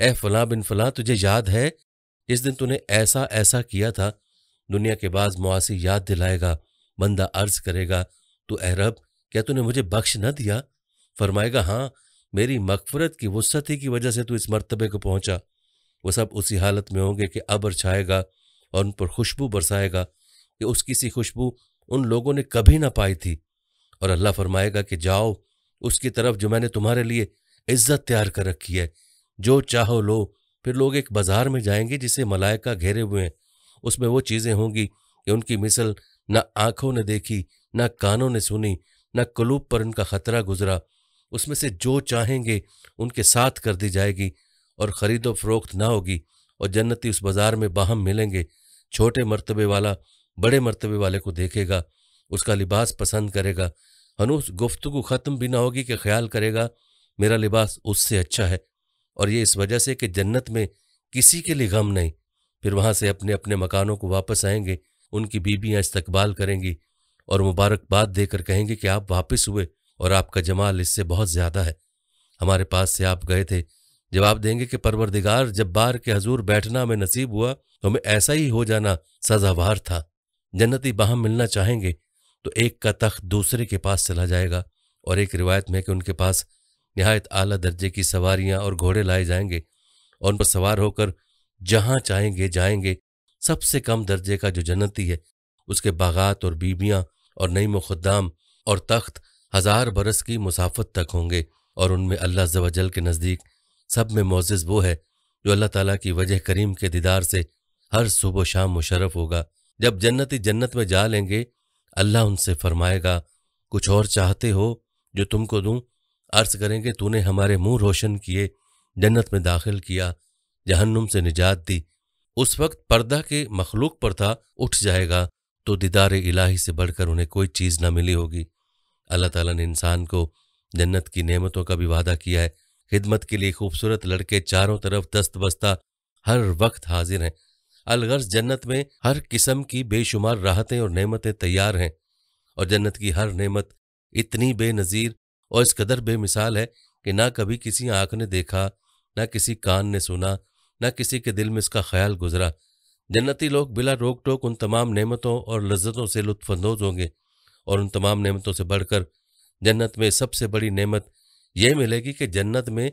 اے فلاں بن فلاں، تجھے یاد ہے اس دن تو نے ایسا ایسا کیا تھا؟ دنیا کے بعض معاصی یاد دلائے گا، بندہ عرض کرے گا تو اے رب کیا تو نے مجھے بخش نہ دیا؟ فرمائے گا ہاں، میری مغفرت کی وسعت ہی کی وجہ سے تو اس مرتبے کو پہنچا۔ وہ سب اسی حالت میں ہوں گے کہ ابر چھائے گا اور ان پر خوشبو برسائے گا کہ اس کی سی خوشبو ان لوگوں نے کبھی نہ پائی تھی، اور اللہ فرمائے گا کہ جاؤ اس کی طرف جو میں نے تمہارے لیے عزت تیار کر رکھی ہے، جو چاہو لو۔ پھر لوگ ایک بازار میں جائیں گے جسے ملائکہ گھیرے ہوئے ہیں، اس میں وہ چیزیں ہوں گی کہ ان کی مثل نہ آنکھوں نے دیکھی، نہ کانوں نے سنی، نہ قلوب پر ان کا خطرہ گزرا۔ اس میں سے جو چاہیں گے ان کے ساتھ کر دی جائے گی، اور خرید و فروخت نہ ہوگی، اور جنتی اس بازار میں باہم ملیں گے۔ چھوٹے مرتبے والا بڑے مرتبے والے کو دیکھے گا، اس کا لباس پسند کرے گا، ہنوز گفتگو ختم بھی نہ ہوگی کہ خیال کرے گا میرا لباس اس سے اچھا ہے، اور یہ اس وجہ سے کہ جنت میں کسی کے لیے غم نہیں۔ پھر وہاں سے اپنے اپنے مکانوں کو واپس آئیں گے، ان کی بیویاں استقبال کریں گی اور مبارکباد دے کر کہیں گے کہ آپ واپس ہوئے اور آپ کا جمال اس سے بہت زیادہ ہے، ہمارے پاس سے آپ گئے تھے۔ جواب دیں گے کہ پروردگار، جب بار کے حضور بیٹھنا ہمیں نصیب ہوا تو ہمیں ایسا ہی ہو جانا سزاوار تھا۔ جنتی باہم ملنا چاہیں گے تو ایک کا تخت دوسرے کے پاس چلا جائے گا، اور ایک روایت میں کہ ان کے پاس نہایت اعلیٰ درجے کی سواریاں اور گھوڑے لائے جائیں گے، اور ان پر سوار ہو کر جہاں چاہیں گے جائیں گے۔ سب سے کم درجے کا جو جنتی ہے اس کے باغات اور بیبیاں اور نعیم و خدام اور تخت 1000 برس کی مسافت تک ہوں گے، اور ان میں اللہ عز و جل کے نزدیک سب میں معزز وہ ہے جو اللہ تعالیٰ کی وجہ کریم کے دیدار سے ہر صبح و شام مشرف ہوگا۔ جب جنتی جنت میں جا لیں گے، اللہ ان سے فرمائے گا کچھ اور چاہتے ہو جو تم کو دوں؟ عرض کریں گے تو نے ہمارے منہ روشن کیے، جنت میں داخل کیا، جہنم سے نجات دی۔ اس وقت پردہ کے مخلوق پر تھا اٹھ جائے گا تو دیدار الہی سے بڑھ کر انہیں کوئی چیز نہ ملی ہوگی۔ اللہ تعالیٰ نے انسان کو جنت کی نعمتوں کا بھی وعدہ کیا ہے۔ خدمت کے لیے خوبصورت لڑکے چاروں طرف دست بستہ ہر وقت حاضر ہیں۔ الغرض جنت میں ہر قسم کی بے شمار راحتیں اور نعمتیں تیار ہیں، اور جنت کی ہر نعمت اتنی بے نظیر اور اس قدر بے مثال ہے کہ نہ کبھی کسی آنکھ نے دیکھا، نہ کسی کان نے سنا، نہ کسی کے دل میں اس کا خیال گزرا۔ جنتی لوگ بلا روک ٹوک ان تمام نعمتوں اور لذتوں سے لطف اندوز ہوں گے، اور ان تمام نعمتوں سے بڑھ کر جنت میں سب سے بڑی نعمت یہ ملے گی کہ جنت میں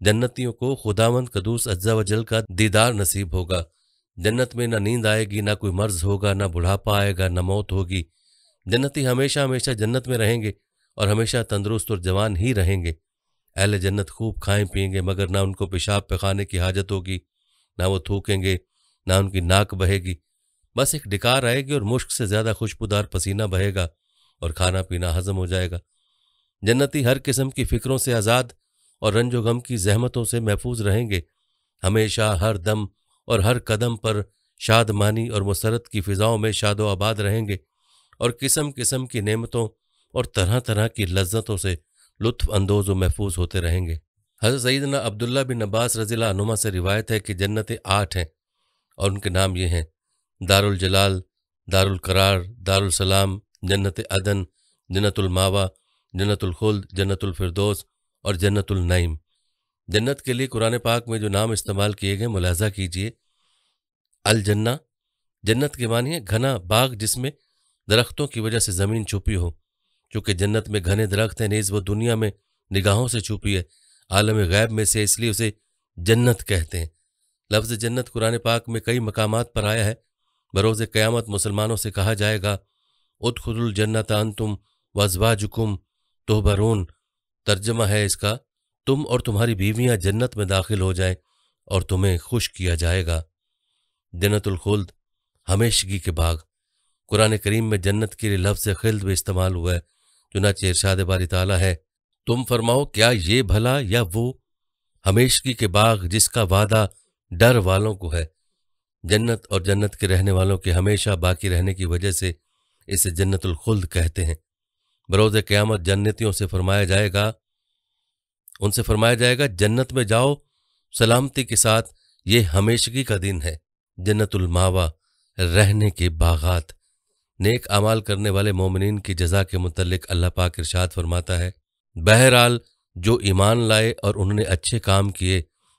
جنتیوں کو خداوند قدوس عز و جل کا دیدار نصیب ہوگا۔ جنت میں نہ نیند آئے گی، نہ کوئی مرض ہوگا، نہ بڑھاپا آئے گا، نہ موت ہوگی۔ جنتی ہمیشہ ہمیشہ جنت میں رہیں گے اور ہمیشہ تندرست اور جوان ہی رہیں گے۔ اہل جنت خوب کھائیں پیئیں گے، مگر نہ ان کو پیشاب پخانے کی حاجت ہوگی، نہ وہ تھوکیں گے، نہ ان کی ناک بہے گی۔ بس ایک ڈکار آئے گی اور مشک سے زیادہ خوشبودار پسینہ بہے گا، اور کھانا پینا ہضم ہو جائے گا۔ جنتی ہر قسم کی فکروں سے آزاد اور رنج و غم کی زحمتوں سے محفوظ رہیں گے، ہمیشہ ہر دم اور ہر قدم پر شادمانی اور مسرت کی فضاؤں میں شاد و آباد رہیں گے، اور قسم قسم کی نعمتوں اور طرح طرح کی لذتوں سے لطف اندوز و محفوظ ہوتے رہیں گے۔ حضرت سیدنا عبداللہ بن عباس رضی اللہ عنہما سے روایت ہے کہ جنتیں 8 ہیں، اور ان کے نام یہ ہیں: دار الجلال، دار القرار، دار السلام، جنت عدن، جنت الماوا، جنت الخلد، جنت الفردوس اور جنت النعیم۔ جنت کے لیے قرآن پاک میں جو نام استعمال کیے گئے ملاحظہ کیجئے۔ الجنہ، جنت کے معنی ہے گھنا باغ جس میں درختوں کی وجہ سے زمین چھپی ہو۔ چونکہ جنت میں گھنے درخت ہیں، نیز وہ دنیا میں نگاہوں سے چھپی ہے، عالم غیب میں سے، اس لیے اسے جنت کہتے ہیں۔ لفظ جنت قرآن پاک میں کئی مقامات پر آیا ہے۔ بروز قیامت مسلمانوں سے کہا جائے گا ادخلوا الجنت انتم وازواجکم تحبرون۔ ترجمہ ہے اس کا، تم اور تمہاری بیویاں جنت میں داخل ہو جائیں اور تمہیں خوش کیا جائے گا۔ جنت الخلد، ہمیشگی کے باغ۔ قرآن کریم میں جنت کے لیے لفظ خلد بھی استعمال ہوا ہے۔ چنانچہ ارشاد باری تعالیٰ ہے، تم فرماؤ کیا یہ بھلا یا وہ ہمیشگی کے باغ جس کا وعدہ ڈر والوں کو ہے۔ جنت اور جنت کے رہنے والوں کے ہمیشہ باقی رہنے کی وجہ سے اسے جنت الخلد کہتے ہیں۔ بروز قیامت جنتیوں سے فرمایا جائے گا، ان سے فرمایا جائے گا جنت میں جاؤ سلامتی کے ساتھ، یہ ہمیشگی کا دن ہے۔ جنت الماوا، رہنے کے باغات۔ نیک اعمال کرنے والے مومنین کی جزا کے متعلق اللہ پاک ارشاد فرماتا ہے، بہرحال جو ایمان لائے اور انہوں نے اچھے کام کیے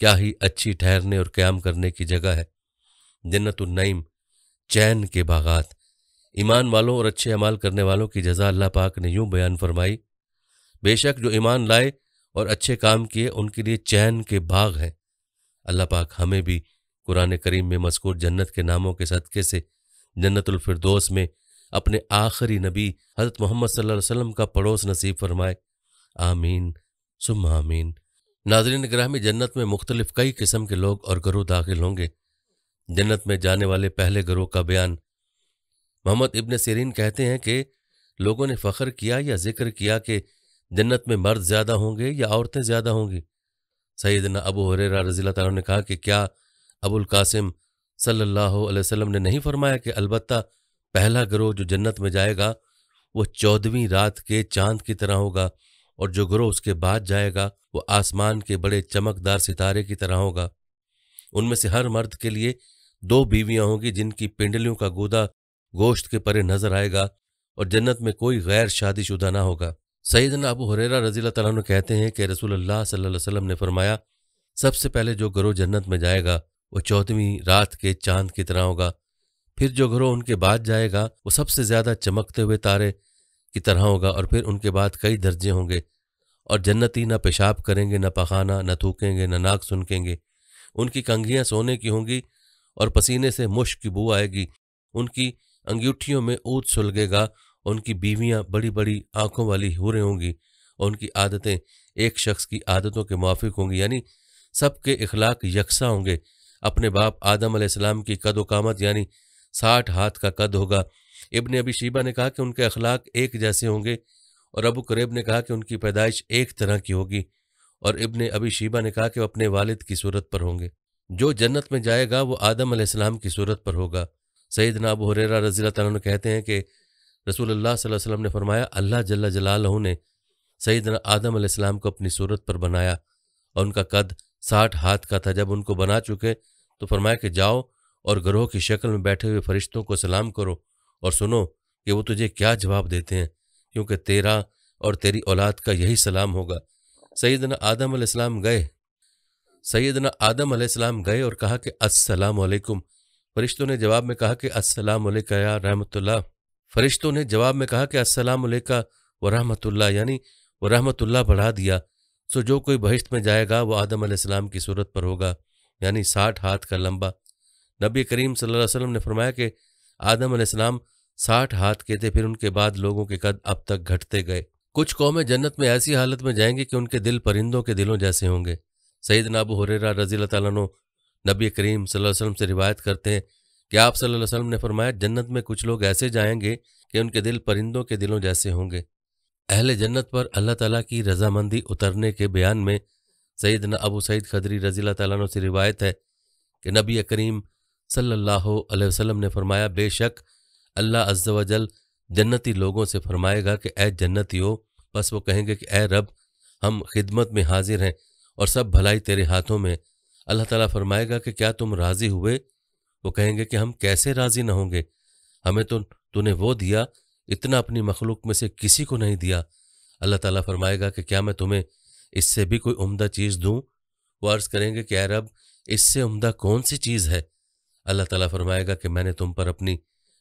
کیا ہی اچھی ٹھہرنے اور قیام کرنے کی جگہ ہے۔ جنت النعیم، چین کے باغات۔ ایمان والوں اور اچھے اعمال کرنے والوں کی جزا اللہ پاک نے یوں بیان فرمائی، بے شک جو ایمان لائے اور اچھے کام کیے ان کے لیے چین کے باغ ہیں۔ اللہ پاک ہمیں بھی قرآن کریم میں مذکور جنت کے ناموں کے صدقے سے جنت الفردوس میں اپنے آخری نبی حضرت محمد صلی اللہ علیہ وسلم کا پڑوس نصیب فرمائے، آمین ثم آمین۔ ناظرین گرامی، جنت میں مختلف کئی قسم کے لوگ اور گروہ داخل ہوں گے۔ جنت میں جانے والے پہلے گروہ کا بیان محمد ابن سیرین کہتے ہیں کہ لوگوں نے فخر کیا یا ذکر کیا کہ جنت میں مرد زیادہ ہوں گے یا عورتیں زیادہ ہوں گی۔ سیدنا ابو ہریرہ رضی اللہ تعالیٰ نے کہا کہ کیا ابو القاسم صلی اللہ علیہ وسلم نے نہیں فرمایا کہ البتہ پہلا گروہ جو جنت میں جائے گا وہ 14ویں رات کے چاند کی طرح ہوگا، اور جو گروہ اس کے بعد جائے گا وہ آسمان کے بڑے چمکدار ستارے کی طرح ہوگا۔ ان میں سے ہر مرد کے لیے 2 بیویاں ہوں گی جن کی پنڈلیوں کا گودا گوشت کے پرے نظر آئے گا، اور جنت میں کوئی غیر شادی شدہ نہ ہوگا۔ سیدنا ابو ہریرہ رضی اللہ تعالیٰ عنہ کہتے ہیں کہ رسول اللہ صلی اللہ علیہ وسلم نے فرمایا، سب سے پہلے جو گروہ جنت میں جائے گا وہ 14ویں رات کے چاند کی طرح ہوگا، پھر جو گروہ ان کے بعد جائے گا وہ سب سے زیادہ چمکتے ہوئے تارے کی طرح ہوگا، اور پھر ان کے بعد کئی درجے ہوں گے، اور جنتی نہ پیشاب کریں گے، نہ پخانہ، نہ تھوکیں گے، نہ ناک سنکیں گے، ان کی کنگھیاں سونے کی ہوں گی اور پسینے سے مشک کی بو آئے گی، ان کی انگوٹھیوں میں عود سلگے گا، ان کی بیویاں بڑی بڑی آنکھوں والی حوریں ہوں گی، اور ان کی عادتیں ایک شخص کی عادتوں کے موافق ہوں گی، یعنی سب کے اخلاق یکساں ہوں گے۔ اپنے باپ آدم علیہ السلام کی قد و قامت یعنی 60 ہاتھ کا قد ہوگا۔ ابن ابی شیبہ نے کہا کہ ان کے اخلاق ایک جیسے ہوں گے، اور ابو قریب نے کہا کہ ان کی پیدائش ایک طرح کی ہوگی، اور ابن ابی شیبہ نے کہا کہ وہ اپنے والد کی صورت پر ہوں گے۔ جو جنت میں جائے گا وہ آدم علیہ السلام کی صورت پر ہوگا۔ سیدنا ابو ہریرہ رضی اللہ تعالیٰ عنہ کہتے ہیں کہ رسول اللہ صلی اللہ علیہ وسلم نے فرمایا، اللہ جل جلالہ نے سیدنا آدم علیہ السلام کو اپنی صورت پر بنایا، اور ان کا قد 60 ہاتھ کا تھا۔ جب ان کو بنا چکے تو فرمایا کہ جاؤ اور گروہ کی شکل میں بیٹھے ہوئے فرشتوں کو سلام کرو اور سنو کہ وہ تجھے کیا جواب دیتے ہیں، کیونکہ تیرا اور تیری اولاد کا یہی سلام ہوگا۔ سیدنا آدم علیہ السلام گئے اور کہا کہ السلام علیکم۔ فرشتوں نے جواب میں کہا کہ السلام علیکہ یا رحمت اللہ۔ فرشتوں نے جواب میں کہا کہ السلام علیکہ ورحمت اللہ، یعنی وہ رحمت اللہ بڑھا دیا۔ سو جو کوئی بہشت میں جائے گا وہ آدم علیہ السلام کی صورت پر ہوگا، یعنی 60 ہاتھ کا لمبا۔ نبی کریم صلی اللہ علیہ وسلم نے فرمایا کہ آدم علیہ السلام 60 ہاتھ کے تھے، پھر ان کے بعد لوگوں کے قد اب تک گھٹتے گئے۔ کچھ قومیں جنت میں ایسی حالت میں جائیں گی کہ ان کے دل پرندوں کے دلوں جیسے ہوں گے۔ سیدنا ابو ہریرہ رضی اللہ تعالیٰ عنہ نبی کریم صلی اللہ علیہ وسلم سے روایت کرتے ہیں کہ آپ صلی اللہ علیہ وسلم نے فرمایا، جنت میں کچھ لوگ ایسے جائیں گے کہ ان کے دل پرندوں کے دلوں جیسے ہوں گے۔ اہل جنت پر اللہ تعالیٰ کی رضامندی اترنے کے بیان میں سیدنا ابو سعید خدری رضی اللہ تعالیٰ عنہ سے روایت ہے کہ نبی کریم صلی اللہ علیہ وسلم نے فرمایا، بے شک اللہ عز و جل جنتی لوگوں سے فرمائے گا کہ اے جنتیو، بس وہ کہیں گے کہ اے رب، ہم خدمت میں حاضر ہیں اور سب بھلائی تیرے ہاتھوں میں۔ اللہ تعالیٰ فرمائے گا کہ کیا تم راضی ہوئے؟ وہ کہیں گے کہ ہم کیسے راضی نہ ہوں گے، ہمیں تو نے وہ دیا، اتنا اپنی مخلوق میں سے کسی کو نہیں دیا۔ اللہ تعالیٰ فرمائے گا کہ کیا میں تمہیں اس سے بھی کوئی عمدہ چیز دوں؟ وہ عرض کریں گے کہ اے رب، اس سے عمدہ کون سی چیز ہے؟ اللہ تعالیٰ فرمائے گا کہ میں نے تم پر اپنی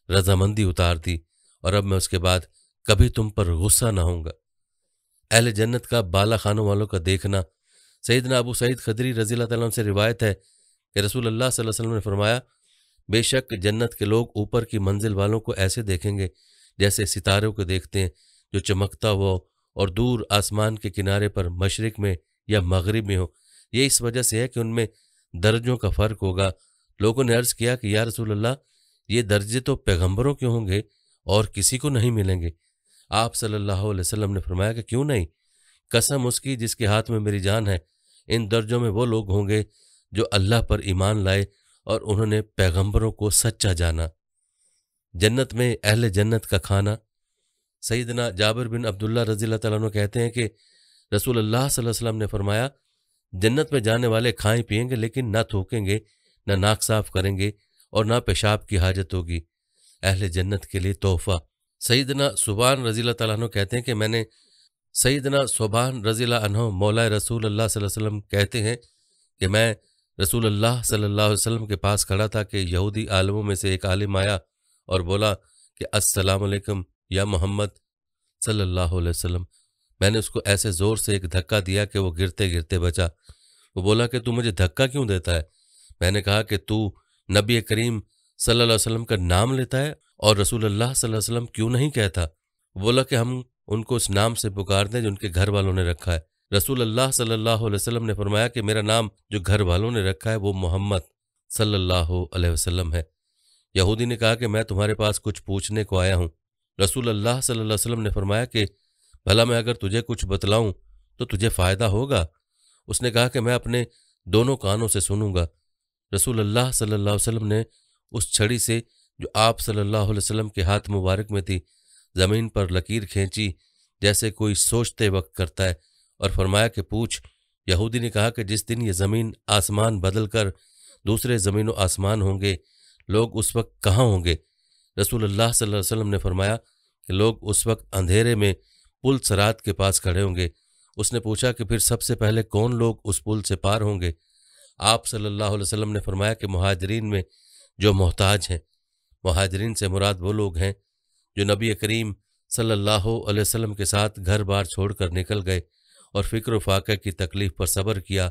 رضامندی اتار دی، اور اب میں اس کے بعد کبھی تم پر غصہ نہ ہوں گا۔ اہل جنت کا بالا خانوں والوں کا دیکھنا۔ سیدنا ابو سعید خدری رضی اللہ تعالیٰ عنہ سے روایت ہے کہ رسول اللہ صلی اللہ علیہ وسلم نے فرمایا، بے شک جنت کے لوگ اوپر کی منزل والوں کو ایسے دیکھیں گے جیسے ستاروں کو دیکھتے ہیں جو چمکتا ہو اور دور آسمان کے کنارے پر مشرق میں یا مغرب میں ہو۔ یہ اس وجہ سے ہے کہ ان میں درجوں کا فرق ہوگا۔ لوگوں نے عرض کیا کہ یا رسول اللہ، یہ درجے تو پیغمبروں کے ہوں گے اور کسی کو نہیں ملیں گے۔ آپ صلی اللہ علیہ وسلم نے فرمایا کہ کیوں نہیں؟ قسم اس کی جس کے ہاتھ میں میری جان ہے، ان درجوں میں وہ لوگ ہوں گے جو اللہ پر ایمان لائے اور انہوں نے پیغمبروں کو سچا جانا۔ جنت میں اہل جنت کا کھانا۔ سیدنا جابر بن عبداللہ رضی اللہ تعالیٰ عنہ کہتے ہیں کہ رسول اللہ صلی اللہ علیہ وسلم نے فرمایا، جنت میں جانے والے کھائیں پئیں گے لیکن نہ تھوکیں گے، نہ ناک صاف کریں گے، اور نہ پیشاب کی حاجت ہوگی۔ اہل جنت کے لیے تحفہ۔ سیدنا صبان رضی اللہ تعالیٰ عنہ کہتے ہیں کہ میں نے سیدنا صبان رضی اللہ عنہ مولا رسول اللہ صلی اللہ علیہ وسلم کہتے ہیں کہ میں رسول اللہ صلی اللہ علیہ وسلم کے پاس کھڑا تھا کہ یہودی عالموں میں سے ایک عالم آیا اور بولا کہ السلام علیکم یا محمد صلی اللہ علیہ وسلم۔ میں نے اس کو ایسے زور سے ایک دھکا دیا کہ وہ گرتے گرتے بچا۔ وہ بولا کہ تو مجھے دھکا کیوں دیتا ہے؟ میں نے کہا کہ تو نبی کریم صلی اللہ علیہ وسلم کا نام لیتا ہے اور رسول اللہ صلی اللہ علیہ وسلم کیوں نہیں کہتا؟ وہ بولا کہ ہم ان کو اس نام سے پکار دیں جو ان کے گھر والوں نے رکھا ہے۔ رسول اللہ صلی اللہ علیہ وسلم نے فرمایا کہ میرا نام جو گھر والوں نے رکھا ہے وہ محمد صلی اللہ علیہ وسلم ہے۔ یہودی نے کہا کہ میں تمہارے پاس کچھ پوچھنے کو آیا ہوں۔ رسول اللہ صلی اللہ علیہ وسلم نے فرمایا کہ بھلا میں اگر تجھے کچھ بتلاؤں تو تجھے فائدہ ہوگا؟ اس نے کہا کہ میں اپنے دونوں کانوں سے سنوں گا۔ رسول اللہ صلی اللہ علیہ وسلم نے اس چھڑی سے جو آپ صلی اللہ علیہ وسلم کے ہاتھ مبارک میں تھی زمین پر لکیر کھینچی جیسے کوئی سوچتے وقت کرتا ہے اور فرمایا کہ پوچھ۔ یہودی نے کہا کہ جس دن یہ زمین آسمان بدل کر دوسرے زمین و آسمان ہوں گے لوگ اس وقت کہاں ہوں گے؟ رسول اللہ صلی اللہ علیہ وسلم نے فرمایا کہ لوگ اس وقت اندھیرے میں پل صراط کے پاس کھڑے ہوں گے۔ اس نے پوچھا کہ پھر سب سے پہلے کون لوگ اس پل سے پار ہوں گے؟ آپ صلی اللہ علیہ وسلم نے فرمایا کہ مہاجرین میں جو محتاج ہیں۔ مہاجرین سے مراد وہ لوگ ہیں جو نبی کریم صلی اللہ علیہ وسلم کے ساتھ گھر بار چھوڑ کر نکل گئے اور فکر و فاقہ کی تکلیف پر صبر کیا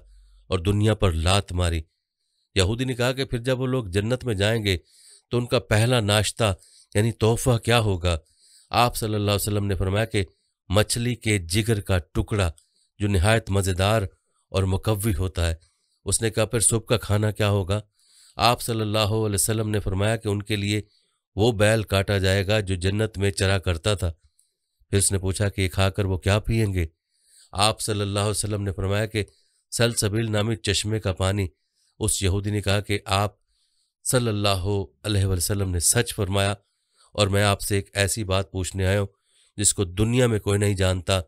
اور دنیا پر لات ماری۔ یہودی نے کہا کہ پھر جب وہ لوگ جنت میں جائیں گے تو ان کا پہلا ناشتہ یعنی تحفہ کیا ہوگا؟ آپ صلی اللہ علیہ وسلم نے فرمایا کہ مچھلی کے جگر کا ٹکڑا جو نہایت مزیدار اور مقوی ہوتا ہے۔ اس نے کہا پھر صبح کا کھانا کیا ہوگا؟ آپ صلی اللہ علیہ وسلم نے فرمایا کہ ان کے لیے وہ بیل کاٹا جائے گا جو جنت میں چرا کرتا تھا۔ پھر اس نے پوچھا کہ یہ کھا کر وہ کیا پئیں گے؟ آپ صلی اللہ علیہ وسلم نے فرمایا کہ سلسبیل نامی چشمے کا پانی۔ اس یہودی نے کہا کہ آپ صلی اللہ علیہ وسلم نے سچ فرمایا اور میں آپ سے ایک ایسی بات پوچھنے آیا ہوں جس کو دنیا میں کوئی نہیں جانتا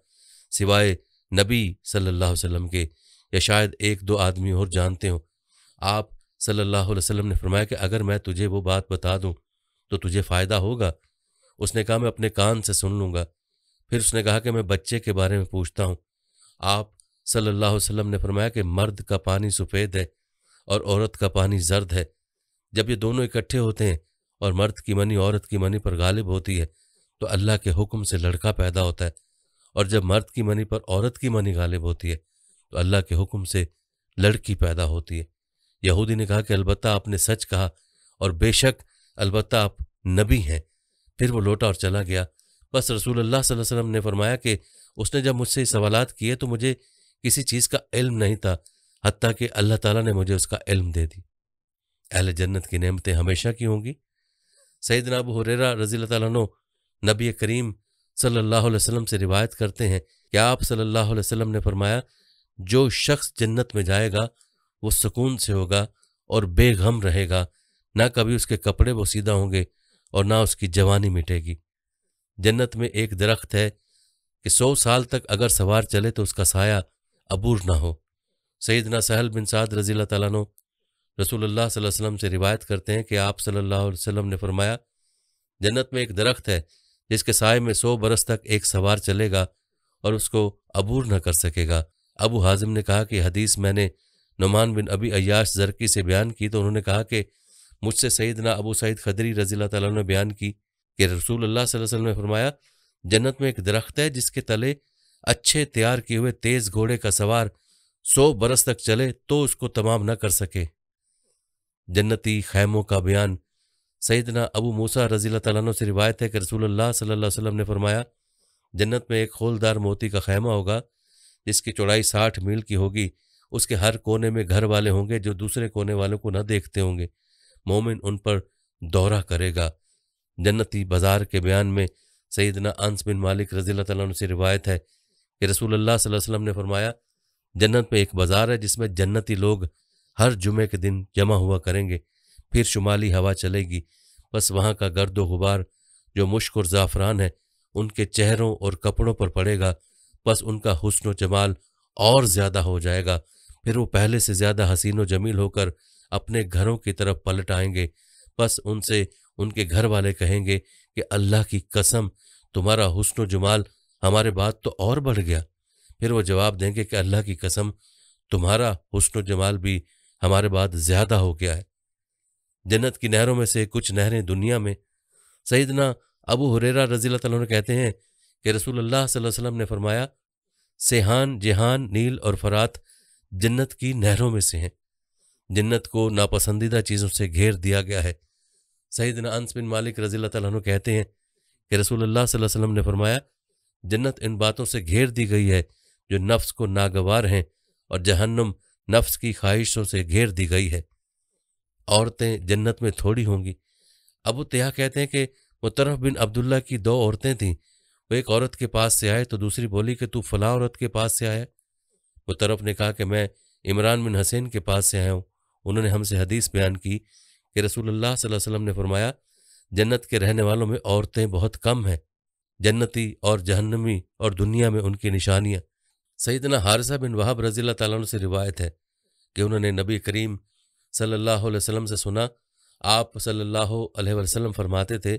سوائے نبی صلی اللہ علیہ وسلم کے، یا شاید ایک دو آدمی اور جانتے ہوں۔ آپ صلی اللہ علیہ وسلم نے فرمایا کہ اگر میں تجھے وہ بات بتا دوں تو تجھے فائدہ ہوگا؟ اس نے کہا میں اپنے کان سے سن لوں گا۔ پھر اس نے کہا کہ میں بچے کے بارے میں پوچھتا ہوں۔ آپ صلی اللہ علیہ وسلم نے فرمایا کہ مرد کا پانی سفید ہے اور عورت کا پانی زرد ہے۔ جب یہ دونوں اکٹھے ہوتے ہیں اور مرد کی منی عورت کی منی پر غالب ہوتی ہے تو اللہ کے حکم سے لڑکا پیدا ہوتا ہے، اور جب مرد کی منی پر عورت کی منی غالب ہوتی ہے تو اللہ کے حکم سے لڑکی پیدا ہوتی ہے۔ یہودی نے کہا کہ البتہ آپ نے سچ کہا اور بے شک البتہ آپ نبی ہیں۔ پھر وہ لوٹا اور چلا گیا۔ بس رسول اللہ صلی اللہ علیہ وسلم نے فرمایا کہ اس نے جب مجھ سے سوالات کیے تو مجھے کسی چیز کا علم نہیں تھا حتیٰ کہ اللہ تعالیٰ نے مجھے اس کا علم دے دی۔ اہل جنت کی نعمتیں ہمیشہ کی ہوں گی۔ سیدنا ابو ہریرہ رضی اللہ تعالیٰ عنہ نبی کریم صلی اللہ علیہ وسلم سے روایت کرتے ہیں کہ آپ صلی اللہ علیہ وسلم نے فرمایا جو شخص جنت میں جائے گا وہ سکون سے ہوگا اور بے غم رہے گا، نہ کبھی اس کے کپڑے بوسیدہ ہوں گے اور نہ اس کی جوانی مٹے گی۔ جنت میں ایک درخت ہے کہ 100 سال تک اگر سوار چلے تو اس کا سایہ عبور نہ ہو۔ سیدنا سہل بن سعد رضی اللہ تعالیٰ عنہ رسول اللہ صلی اللہ علیہ وسلم سے روایت کرتے ہیں کہ آپ صلی اللہ علیہ وسلم نے فرمایا جنت میں ایک درخت ہے جس کے سائے میں 100 برس تک ایک سوار چلے گا اور اس کو عبور نہ کر سکے گا۔ ابو حازم نے کہا کہ حدیث میں نے نعمان بن ابی عیاش زرقی سے بیان کی تو انہوں نے کہا کہ مجھ سے سیدنا ابو سعید خدری رضی اللہ تعالیٰ عنہ نے بیان کی کہ رسول اللہ صلی اللہ علیہ وسلم نے فرمایا جنت میں ایک درخت ہے جس کے تلے اچھے تیار کیے ہوئے تیز گھوڑے کا سوار 100 برس تک چلے تو اس کو تمام نہ کر سکے۔ جنتی خیموں کا بیان سیدنا ابو موسیٰ رضی اللہ تعالیٰ عنہ سے روایت ہے کہ رسول اللہ صلی اللہ علیہ وسلم نے فرمایا جنت میں ایک خولدار موتی کا خیمہ ہوگا جس کی چوڑائی 60 میل کی ہوگی، اس کے ہر کونے میں گھر والے ہوں گے جو دوسرے کونے والوں کو نہ دیکھتے ہوں گے، مومن ان پر دورہ کرے گا۔ جنتی بازار کے بیان میں سیدنا انس بن مالک رضی اللہ تعالیٰ عنہ سے روایت ہے کہ رسول اللہ صلی اللہ علیہ وسلم نے فرمایا جنت میں ایک بازار ہے جس میں جنتی لوگ ہر جمعے کے دن جمع ہوا کریں گے، پھر شمالی ہوا چلے گی، بس وہاں کا گرد و غبار جو مشک اور زعفران ہے ان کے چہروں اور کپڑوں پر پڑے گا، بس ان کا حسن و جمال اور زیادہ ہو جائے گا، پھر وہ پہلے سے زیادہ حسین و جمیل ہو کر اپنے گھروں کی طرف پلٹ آئیں گے، بس ان سے ان کے گھر والے کہیں گے کہ اللہ کی قسم تمہارا حسن و جمال ہمارے بعد تو اور بڑھ گیا، پھر وہ جواب دیں گے کہ اللہ کی قسم تمہارا حسن و جمال بھی ہمارے بعد زیادہ ہو گیا ہے۔ جنت کی نہروں میں سے کچھ نہریں دنیا میں۔ سیدنا ابو ہریرہ رضی اللہ تعالیٰ عنہ کہتے ہیں کہ رسول اللہ صلی اللہ علیہ وسلم نے فرمایا، سیحان، جیحان، نیل اور فرات جنت کی نہروں میں سے ہیں۔ جنت کو ناپسندیدہ چیزوں سے گھیر دیا گیا ہے۔ سیدنا انس بن مالک رضی اللہ تعالیٰ عنہ کہتے ہیں کہ رسول اللہ صلی اللہ علیہ وسلم نے فرمایا، جنت ان باتوں سے گھیر دی گئی ہے جو نفس کو ناگوار ہیں، اور جہنم نفس کی خواہشوں سے گھیر دی گئی ہے۔ عورتیں جنت میں تھوڑی ہوں گی۔ ابو تیاح کہتے ہیں کہ مطرف بن عبداللہ کی 2 عورتیں تھیں۔ وہ ایک عورت کے پاس سے آئے تو دوسری بولی کہ تو فلاں عورت کے پاس سے آیا۔ مطرف نے کہا کہ میں عمران بن حسین کے پاس سے آیا ہوں۔ انہوں نے ہم سے حدیث بیان کی کہ رسول اللہ صلی اللہ علیہ وسلم نے فرمایا، جنت کے رہنے والوں میں عورتیں بہت کم ہیں، جنتی اور جہنمی اور دنیا میں ان کی نشانیاں۔ سیدنا حارثہ بن وہب رضی اللہ تعالیٰ عنہ سے روایت ہے کہ انہوں نے نبی کریم صلی اللہ علیہ وسلم سے سنا، آپ صلی اللہ علیہ وسلم فرماتے تھے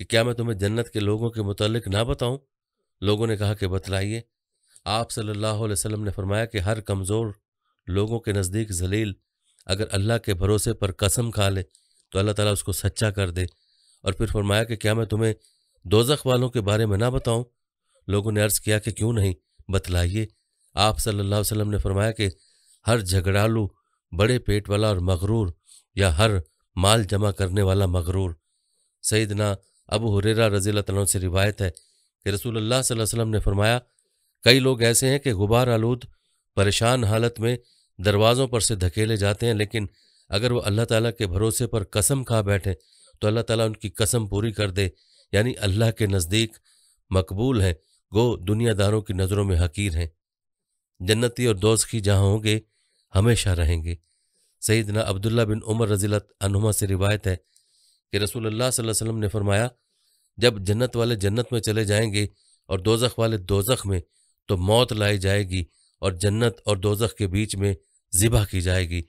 کہ کیا میں تمہیں جنت کے لوگوں کے متعلق نہ بتاؤں؟ لوگوں نے کہا کہ بتلائیے۔ آپ صلی اللہ علیہ وسلم نے فرمایا کہ ہر کمزور لوگوں کے نزدیک ذلیل اگر اللہ کے بھروسے پر قسم کھا لے تو اللہ تعالیٰ اس کو سچا کر دے۔ اور پھر فرمایا کہ کیا میں تمہیں دوزخ والوں کے بارے میں نہ بتاؤں؟ لوگوں نے عرض کیا کہ کیوں نہیں، بتلائیے۔ آپ صلی اللہ علیہ وسلم نے فرمایا کہ ہر جھگڑالو، بڑے پیٹ والا اور مغرور، یا ہر مال جمع کرنے والا مغرور۔ سیدنا ابو ہریرہ رضی اللہ تعالیٰ عنہ سے روایت ہے کہ رسول اللہ صلی اللہ علیہ وسلم نے فرمایا، کئی لوگ ایسے ہیں کہ غبار آلود پریشان حالت میں دروازوں پر سے دھکیلے جاتے ہیں، لیکن اگر وہ اللہ تعالیٰ کے بھروسے پر قسم کھا بیٹھیں تو اللہ تعالیٰ ان کی قسم پوری کر دے، یعنی اللہ کے نزدیک مقبول ہیں، گو دنیا داروں کی نظروں میں حقیر ہیں۔ جنتی اور دوزخی جہاں ہوں گے ہمیشہ رہیں گے۔ سیدنا عبداللہ بن عمر رضی اللہ عنہما سے روایت ہے کہ رسول اللہ صلی اللہ علیہ وسلم نے فرمایا، جب جنت والے جنت میں چلے جائیں گے اور دوزخ والے دوزخ میں، تو موت لائی جائے گی اور جنت اور دوزخ کے بیچ میں ذبح کی جائے گی۔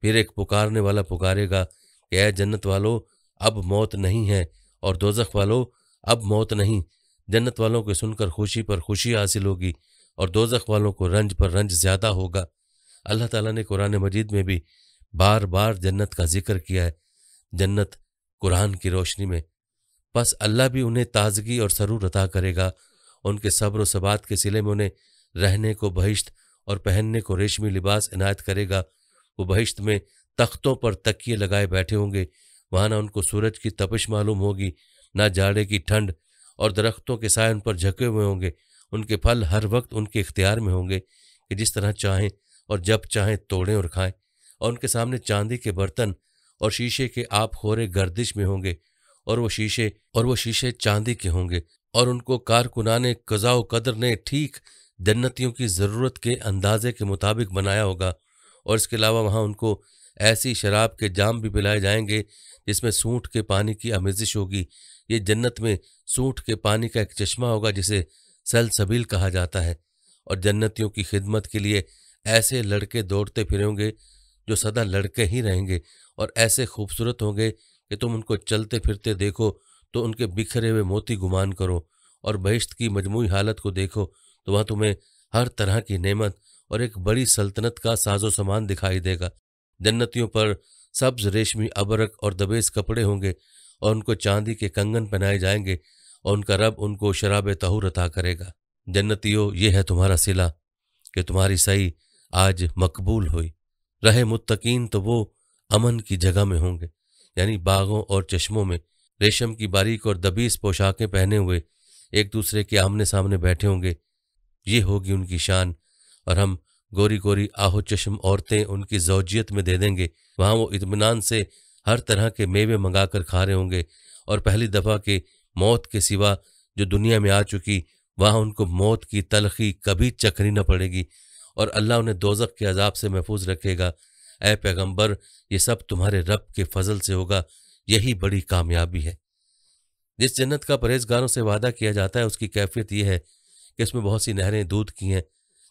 پھر ایک پکارنے والا پکارے گا کہ اے جنت والو، اب موت نہیں ہے، اور دوزخ والو، اب موت نہیں۔ جنت والوں کو سن کر خوشی پر خوشی حاصل ہوگی اور دوزخ والوں کو رنج پر رنج زیادہ ہوگا۔ اللہ تعالیٰ نے قرآن مجید میں بھی بار بار جنت کا ذکر کیا ہے، جنت قرآن کی روشنی میں۔ پس اللہ بھی انہیں تازگی اور سرور عطا کرے گا، ان کے صبر و ثبات کے صلے میں انہیں رہنے کو بہشت اور پہننے کو ریشمی لباس عنایت کرے گا۔ وہ بہشت میں تختوں پر تکیے لگائے بیٹھے ہوں گے، وہاں نہ ان کو سورج کی تپش معلوم ہوگی، نہ جاڑے کی ٹھنڈ، اور درختوں کے سائے ان پر جھکے ہوئے ہوں گے۔ ان کے پھل ہر وقت ان کے اختیار میں ہوں گے کہ جس طرح چاہیں اور جب چاہیں توڑیں اور کھائیں، اور ان کے سامنے چاندی کے برتن اور شیشے کے آپ خورے گردش میں ہوں گے، اور وہ شیشے چاندی کے ہوں گے، اور ان کو کارکنان قضاء و قدر نے ٹھیک جنتیوں کی ضرورت کے اندازے کے مطابق بنایا ہوگا۔ اور اس کے علاوہ وہاں ان کو ایسی شراب کے جام بھی پلائے جائیں گے جس میں سونٹ کے پانی کی آمیزش ہوگی۔ یہ جنت میں سونٹ کے پانی کا ایک چشمہ ہوگا جسے سلسبیل کہا جاتا ہے، اور جنتیوں کی خدمت کے لیے ایسے لڑکے دوڑتے پھریں گے جو سدا لڑکے ہی رہیں گے، اور ایسے خوبصورت ہوں گے کہ تم ان کو چلتے پھرتے دیکھو تو ان کے بکھرے ہوئے موتی گمان کرو، اور بہشت کی مجموعی حالت کو دیکھو تو وہاں تمہیں ہر طرح کی نعمت اور ایک بڑی سلطنت کا ساز و سامان دکھائی دے گا۔ جنتیوں پر سبز ریشمی ابرق اور دبیز کپڑے ہوں گے، اور ان کو چاندی کے کنگن پہنائے جائیں گے، اور ان کا رب ان کو شراب طہور عطا کرے گا۔ جنتیوں، یہ ہے تمہارا صلہ کہ تمہاری سعی آج مقبول ہوئی۔ رہے متقین تو وہ امن کی جگہ میں ہوں گے، یعنی باغوں اور چشموں میں، ریشم کی باریک اور دبیز پوشاکیں پہنے ہوئے ایک دوسرے کے آمنے سامنے بیٹھے ہوں گے۔ یہ ہوگی ان کی شان، اور ہم گوری گوری آہو چشم عورتیں ان کی زوجیت میں دے دیں گے۔ وہاں وہ اطمینان سے ہر طرح کے میوے منگا کر کھا رہے ہوں گے، اور پہلی دفعہ کے موت کے سوا جو دنیا میں آ چکی، وہاں ان کو موت کی تلخی کبھی چکھنی نہ پڑے گی، اور اللہ انہیں دوزخ کے عذاب سے محفوظ رکھے گا۔ اے پیغمبر، یہ سب تمہارے رب کے فضل سے ہوگا، یہی بڑی کامیابی ہے۔ جس جنت کا پرہیزگاروں سے وعدہ کیا جاتا ہے اس کی کیفیت یہ ہے کہ اس میں بہت سی نہریں دودھ کی ہیں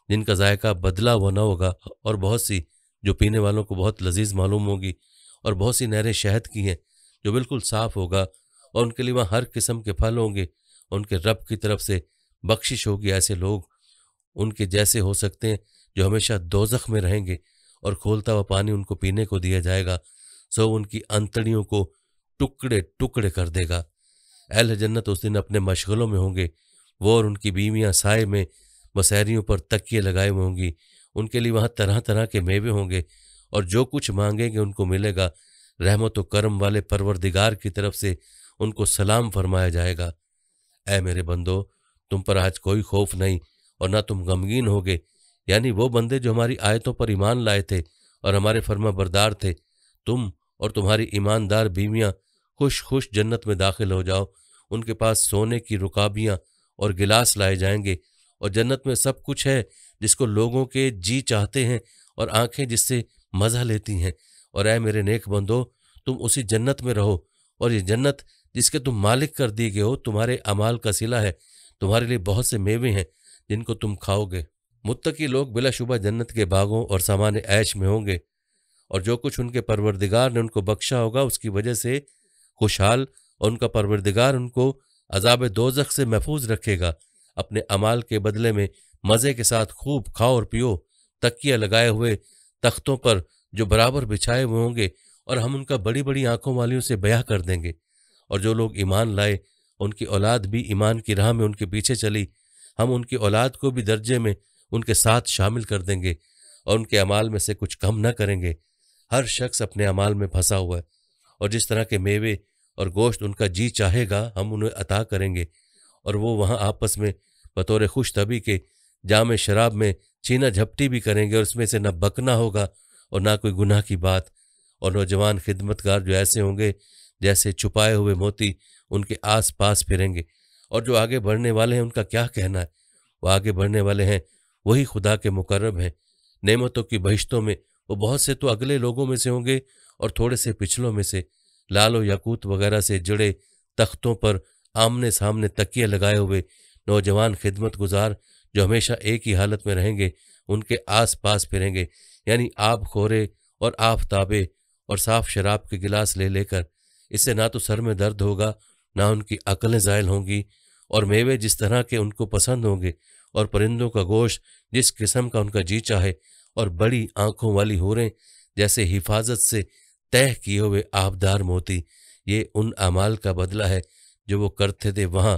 جن کا ذائقہ بدلا ہوا نہ ہوگا، اور بہت سی جو پینے والوں کو بہت لذیذ معلوم ہوگی، اور بہت سی نہریں شہد کی ہیں جو بالکل صاف ہوگا، اور ان کے لیے وہاں ہر قسم کے پھل ہوں گے۔ ان کے رب کی طرف سے بخشش ہوگی، ایسے لوگ ان کے جیسے ہو سکتے ہیں جو ہمیشہ دوزخ میں رہیں گے اور کھولتا ہوا پانی ان کو پینے کو دیا جائے گا، سو ان کی انتڑیوں کو ٹکڑے ٹکڑے کر دے گا۔ اہل جنت اس دن اپنے مشغلوں میں ہوں گے، وہ اور ان کی بیویاں سائے میں مسحریوں پر تکیے لگائے ہوئے ہوں گی، ان کے لیے وہاں طرح طرح کے میوے ہوں گے، اور جو کچھ مانگیں گے ان کو ملے گا۔ رحمت و کرم والے پروردگار کی طرف سے ان کو سلام فرمایا جائے گا۔ اے میرے بندو، تم پر آج کوئی خوف نہیں اور نہ تم غمگین ہوگے، یعنی وہ بندے جو ہماری آیتوں پر ایمان لائے تھے اور ہمارے فرما بردار تھے، تم اور تمہاری ایماندار بیویاں خوش خوش جنت میں داخل ہو جاؤ۔ ان کے پاس سونے کی رکابیاں اور گلاس لائے جائیں گے، اور جنت میں سب کچھ ہے جس کو لوگوں کے جی چاہتے ہیں اور آنکھیں جس سے مزہ لیتی ہیں۔ اور اے میرے نیک بندو، تم اسی جنت میں رہو، اور یہ جنت جس کے تم مالک کر دیے گئے ہو تمہارے اعمال کا صلہ ہے، تمہارے لیے بہت سے میوے ہیں جن کو تم کھاؤ گے۔ متقی لوگ بلا شبہ جنت کے باغوں اور سامان عیش میں ہوں گے، اور جو کچھ ان کے پروردگار نے ان کو بخشا ہوگا اس کی وجہ سے خوشحال، اور ان کا پروردگار ان کو عذاب دوزخ سے محفوظ رکھے گا۔ اپنے اعمال کے بدلے میں مزے کے ساتھ خوب کھاؤ اور پیو، تکیہ لگائے ہوئے تختوں پر جو برابر بچھائے ہوئے ہوں گے، اور ہم ان کا بڑی بڑی آنکھوں والیوں سے بیاہ کر دیں گے۔ اور جو لوگ ایمان لائے، ان کی اولاد بھی ایمان کی راہ میں ان کے پیچھے چلی، ہم ان کی اولاد کو بھی درجے میں ان کے ساتھ شامل کر دیں گے، اور ان کے اعمال میں سے کچھ کم نہ کریں گے۔ ہر شخص اپنے اعمال میں پھنسا ہوا ہے، اور جس طرح کے میوے اور گوشت ان کا جی چاہے گا ہم انہیں عطا کریں گے، اور وہ وہاں آپس میں بطور خوش طبی کے جام شراب میں چھینا جھپٹی بھی کریں گے، اور اس میں سے نہ بکنا ہوگا اور نہ کوئی گناہ کی بات۔ اور نوجوان خدمتگار جو ایسے ہوں گے جیسے چھپائے ہوئے موتی ان کے آس پاس پھریں گے۔ اور جو آگے بڑھنے والے ہیں ان کا کیا کہنا ہے، وہ آگے بڑھنے والے ہیں وہی خدا کے مقرب ہیں۔ نعمتوں کی بہشتوں میں وہ بہت سے تو اگلے لوگوں میں سے ہوں گے اور تھوڑے سے پچھلوں میں سے، لال و یاقوت وغیرہ سے جڑے تختوں پر آمنے سامنے تکیے لگائے ہوئے نوجوان خدمت گزار جو ہمیشہ ایک ہی حالت میں رہیں گے ان کے آس پاس پھریں گے، یعنی آب خورے اور آفتابے اور صاف شراب کے گلاس لے لے کر۔ اس سے نہ تو سر میں درد ہوگا، نہ ان کی عقلیں زائل ہوں گی، اور میوے جس طرح کے ان کو پسند ہوں گے، اور پرندوں کا گوشت جس قسم کا ان کا جی چاہے، اور بڑی آنکھوں والی حوریں جیسے حفاظت سے تہہ کیے ہوئے آبدار موتی۔ یہ ان اعمال کا بدلہ ہے جو وہ کرتے تھے وہاں۔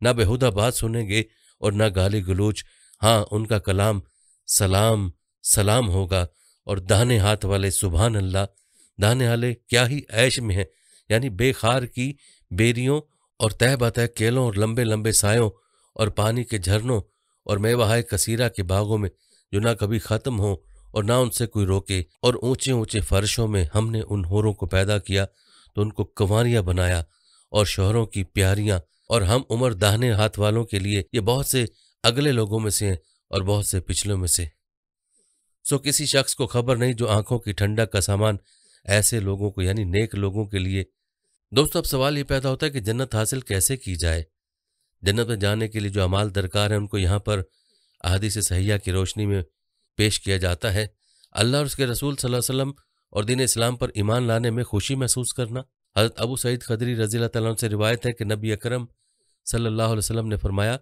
نہ بےہودہ بات سنیں گے اور نہ گالی گلوچ، ہاں ان کا کلام سلام سلام ہوگا۔ اور داہنے ہاتھ والے سبحان اللہ، داہنے والے کیا ہی عیش میں ہیں، یعنی بے خار کی بیریوں اور تہ بتہ کیلوں اور لمبے لمبے سایوں اور پانی کے جھرنوں اور میوہ کثیرہ کے باغوں میں جو نہ کبھی ختم ہوں اور نہ ان سے کوئی روکے۔ اور اونچے اونچے فرشوں میں ہم نے ان حوروں کو پیدا کیا تو ان کو کنواریاں بنایا اور شوہروں کی پیاریاں، اور ہم عمر داہنے ہاتھ والوں کے لیے یہ بہت سے اگلے لوگوں میں سے ہیں اور بہت سے پچھلوں میں سے۔ سو کسی شخص کو خبر نہیں جو آنکھوں کی ٹھنڈک کا سامان ایسے لوگوں کو یعنی نیک لوگوں کے لیے۔ دوستو، اب سوال یہ پیدا ہوتا ہے کہ جنت حاصل کیسے کی جائے؟ جنت میں جانے کے لیے جو اعمال درکار ہیں ان کو یہاں پر احادیث صحیحہ کی روشنی میں پیش کیا جاتا ہے۔ اللہ اور اس کے رسول صلی اللہ علیہ وسلم اور دین اسلام پر ایمان لانے میں خوشی محسوس کرنا۔ حضرت ابو سعید خدری رضی اللہ تعالیٰ عنہ سے روایت ہے کہ نبی اکرم صلی اللہ علیہ وسلم نے فرمایا،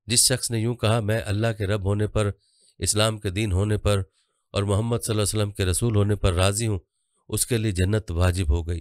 جس شخص نے یوں کہا میں اللہ کے رب ہونے پر، اسلام کے دین ہونے پر اور محمد صلی اللہ علیہ وسلم کے رسول ہونے پر راضی ہوں، اس کے لیے جنت واجب ہو گئی۔